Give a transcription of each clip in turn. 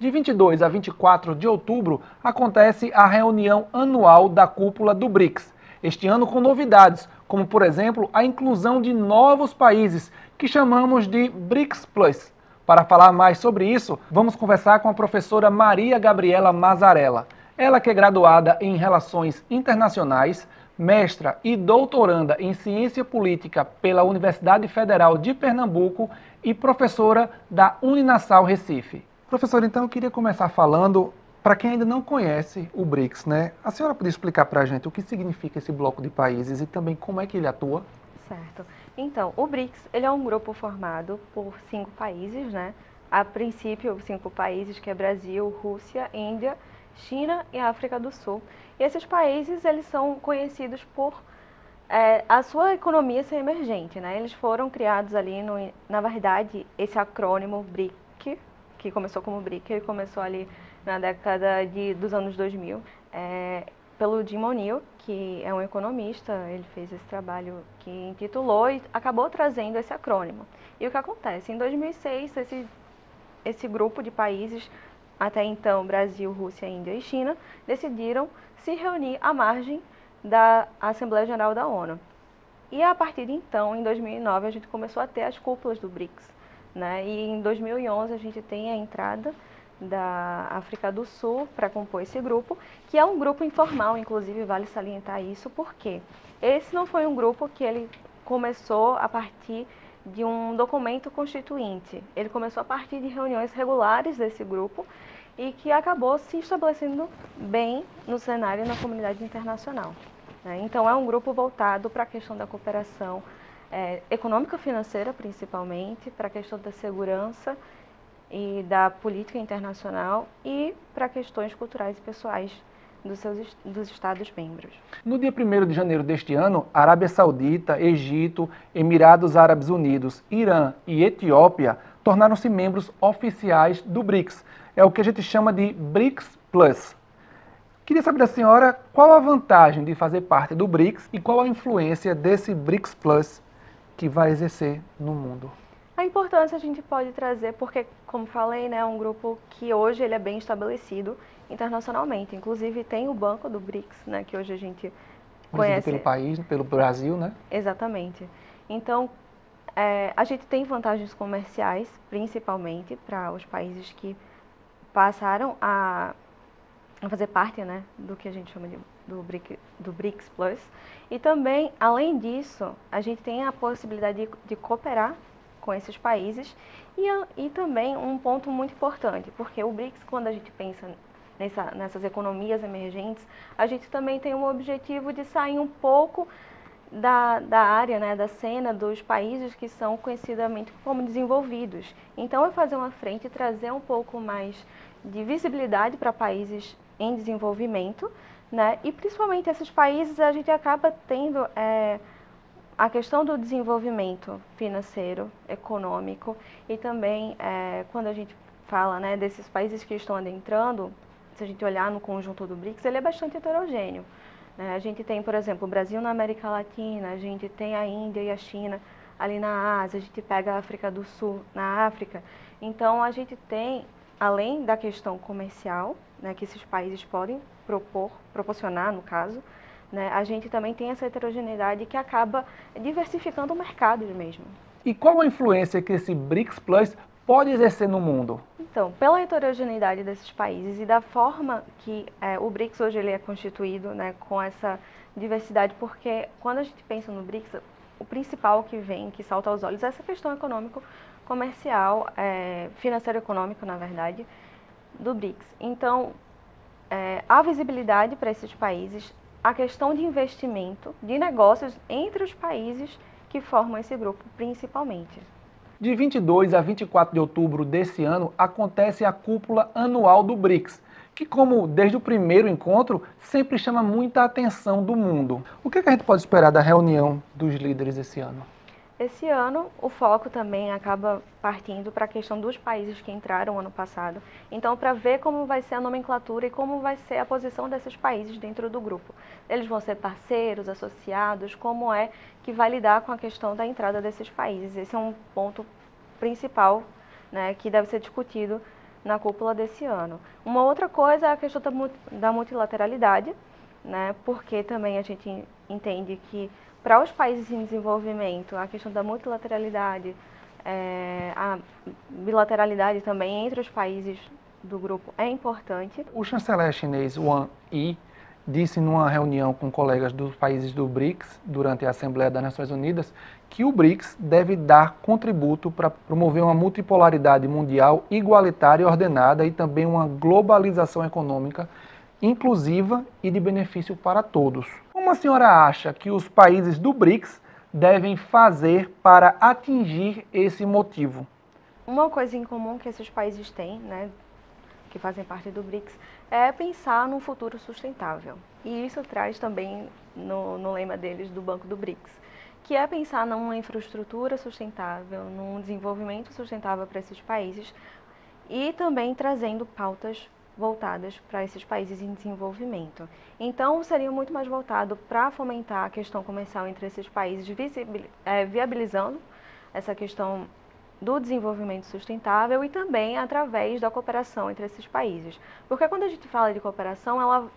De 22 a 24 de outubro acontece a reunião anual da cúpula do BRICS. Este ano com novidades, como por exemplo a inclusão de novos países, que chamamos de BRICS Plus. Para falar mais sobre isso, vamos conversar com a professora Maria Gabriela Mazzarella. Ela que é graduada em Relações Internacionais, mestra e doutoranda em Ciência Política pela Universidade Federal de Pernambuco e professora da Uninasal Recife. Professora, então eu queria começar falando, para quem ainda não conhece o BRICS, né? A senhora podia explicar para a gente o que significa esse bloco de países e também como é que ele atua? Certo. Então, o BRICS, ele é um grupo formado por 5 países, né? A princípio, 5 países, que é Brasil, Rússia, Índia, China e África do Sul. E esses países, eles são conhecidos por a sua economia ser emergente, né? Eles foram criados ali, na verdade, esse acrônimo BRIC, que começou como BRIC, ele começou ali na década dos anos 2000, pelo Jim O'Neill, que é um economista. Ele fez esse trabalho que intitulou e acabou trazendo esse acrônimo. E o que acontece? Em 2006, esse grupo de países, até então Brasil, Rússia, Índia e China, decidiram se reunir à margem da Assembleia Geral da ONU. E a partir de então, em 2009, a gente começou a ter as cúpulas do BRICS, né? E em 2011 a gente tem a entrada da África do Sul para compor esse grupo, que é um grupo informal, inclusive vale salientar isso, porque esse não foi um grupo que ele começou a partir de um documento constituinte. Ele começou a partir de reuniões regulares desse grupo e que acabou se estabelecendo bem no cenário e na comunidade internacional. Então, é um grupo voltado para a questão da cooperação econômica financeira, principalmente, para a questão da segurança e da política internacional e para questões culturais e pessoais dos Estados-membros. No dia 1º de janeiro deste ano, Arábia Saudita, Egito, Emirados Árabes Unidos, Irã e Etiópia tornaram-se membros oficiais do BRICS. É o que a gente chama de BRICS Plus. Queria saber da senhora qual a vantagem de fazer parte do BRICS e qual a influência desse BRICS Plus que vai exercer no mundo. A importância a gente pode trazer porque, como falei, né, é um grupo que hoje ele é bem estabelecido internacionalmente. Inclusive tem o Banco do BRICS, né, que hoje a gente conhece. Pelo país, pelo Brasil, né? Exatamente. Então, a gente tem vantagens comerciais, principalmente para os países que passaram a fazer parte, né, do que a gente chama do BRICS Plus. E também, além disso, a gente tem a possibilidade de cooperar com esses países e também um ponto muito importante, porque o BRICS, quando a gente pensa nessas economias emergentes, a gente também tem um objetivo de sair um pouco da área, né, da cena dos países que são conhecidamente como desenvolvidos. Então, é fazer uma frente e trazer um pouco mais de visibilidade para países em desenvolvimento, né? E principalmente esses países a gente acaba tendo a questão do desenvolvimento financeiro, econômico e também quando a gente fala, né, desses países que estão adentrando, se a gente olhar no conjunto do BRICS, ele é bastante heterogêneo. A gente tem, por exemplo, o Brasil na América Latina, a gente tem a Índia e a China ali na Ásia, a gente pega a África do Sul na África. Então, a gente tem, além da questão comercial, né, que esses países podem proporcionar, no caso, né, a gente também tem essa heterogeneidade que acaba diversificando o mercado mesmo. E qual a influência que esse BRICS Plus pode exercer no mundo? Então, pela heterogeneidade desses países e da forma que o BRICS hoje ele é constituído, né, com essa diversidade, porque quando a gente pensa no BRICS, o principal que vem, que salta aos olhos, é essa questão econômico-comercial, financeiro-econômico, na verdade, do BRICS. Então, a visibilidade para esses países, a questão de investimento, de negócios entre os países que formam esse grupo, principalmente. De 22 a 24 de outubro desse ano, acontece a cúpula anual do BRICS, que, como desde o primeiro encontro, sempre chama muita atenção do mundo. O que a gente pode esperar da reunião dos líderes esse ano? Esse ano, o foco também acaba partindo para a questão dos países que entraram ano passado. Então, para ver como vai ser a nomenclatura e como vai ser a posição desses países dentro do grupo. Eles vão ser parceiros, associados, como é que vai lidar com a questão da entrada desses países. Esse é um ponto principal, né, que deve ser discutido na cúpula desse ano. Uma outra coisa é a questão da multilateralidade, né? Porque também a gente entende que para os países em desenvolvimento, a questão da multilateralidade, a bilateralidade também entre os países do grupo é importante. O chanceler chinês Wang Yi disse numa reunião com colegas dos países do BRICS, durante a Assembleia das Nações Unidas, que o BRICS deve dar contributo para promover uma multipolaridade mundial igualitária e ordenada e também uma globalização econômica inclusiva e de benefício para todos. Como a senhora acha que os países do BRICS devem fazer para atingir esse motivo? Uma coisa em comum que esses países têm, né, que fazem parte do BRICS, é pensar num futuro sustentável. E isso traz também no lema deles do Banco do BRICS, que é pensar numa infraestrutura sustentável, num desenvolvimento sustentável para esses países e também trazendo pautas voltadas para esses países em desenvolvimento. Então, seria muito mais voltado para fomentar a questão comercial entre esses países, viabilizando essa questão do desenvolvimento sustentável e também através da cooperação entre esses países. Porque quando a gente fala de cooperação, ela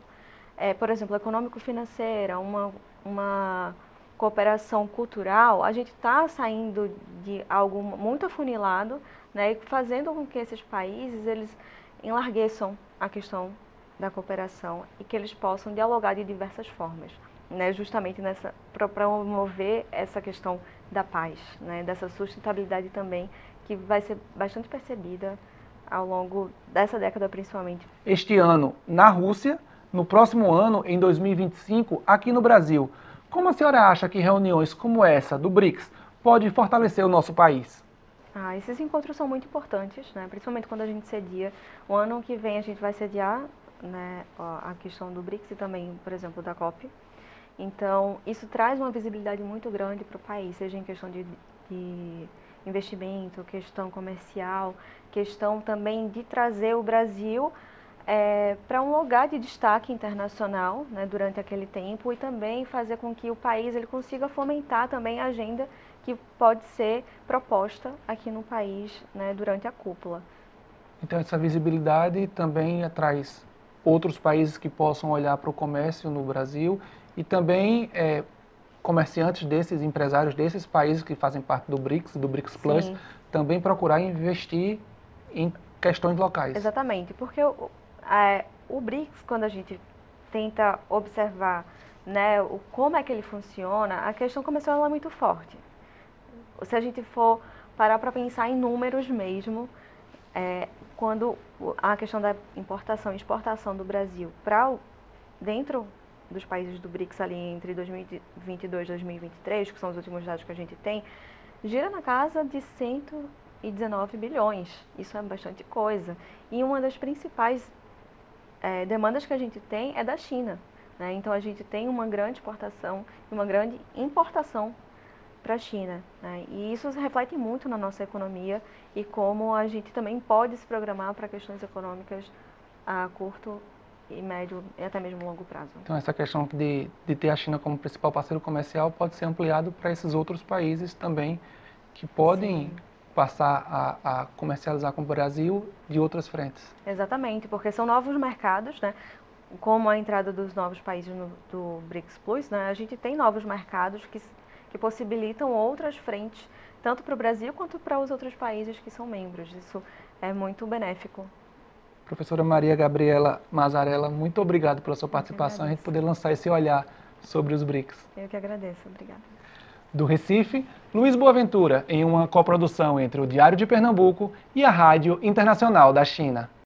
é, por exemplo, econômico-financeira, uma cooperação cultural, a gente está saindo de algo muito afunilado, né, e fazendo com que esses países eles enlargueçam a questão da cooperação e que eles possam dialogar de diversas formas, né, justamente para promover essa questão da paz, né, dessa sustentabilidade também, que vai ser bastante percebida ao longo dessa década principalmente. Este ano na Rússia, no próximo ano, em 2025, aqui no Brasil. Como a senhora acha que reuniões como essa do BRICS pode fortalecer o nosso país? Esses encontros são muito importantes, né, principalmente quando a gente cedia. O ano que vem a gente vai sediar, né, a questão do BRICS e também, por exemplo, da COP. Então, isso traz uma visibilidade muito grande para o país, seja em questão de investimento, questão comercial, questão também de trazer o Brasil para um lugar de destaque internacional, né, durante aquele tempo, e também fazer com que o país ele consiga fomentar também a agenda que pode ser proposta aqui no país, né, durante a cúpula. Então, essa visibilidade também traz outros países que possam olhar para o comércio no Brasil e também comerciantes desses, empresários desses países que fazem parte do BRICS Plus, Sim. também procurar investir em questões locais. Exatamente, porque o BRICS, quando a gente tenta observar, né, como é que ele funciona, a questão comercial é muito forte. Se a gente for parar para pensar em números mesmo, quando a questão da importação e exportação do Brasil para dentro dos países do BRICS ali entre 2022 e 2023, que são os últimos dados que a gente tem, gira na casa de 119 bilhões. Isso é bastante coisa. E uma das principais demandas que a gente tem é da China, né? Então a gente tem uma grande exportação e uma grande importação para a China, né? E isso reflete muito na nossa economia e como a gente também pode se programar para questões econômicas a curto e médio e até mesmo longo prazo. Então, essa questão de ter a China como principal parceiro comercial pode ser ampliado para esses outros países também que podem passar a comercializar com o Brasil de outras frentes. Exatamente, porque são novos mercados, né? Como a entrada dos novos países do BRICS Plus, né? A gente tem novos mercados que possibilitam outras frentes, tanto para o Brasil quanto para os outros países que são membros. Isso é muito benéfico. Professora Maria Gabriela Mazzarella, muito obrigado pela sua participação e a gente poder lançar esse olhar sobre os BRICS. Eu que agradeço, obrigada. Do Recife, Luiz Boaventura, em uma coprodução entre o Diário de Pernambuco e a Rádio Internacional da China.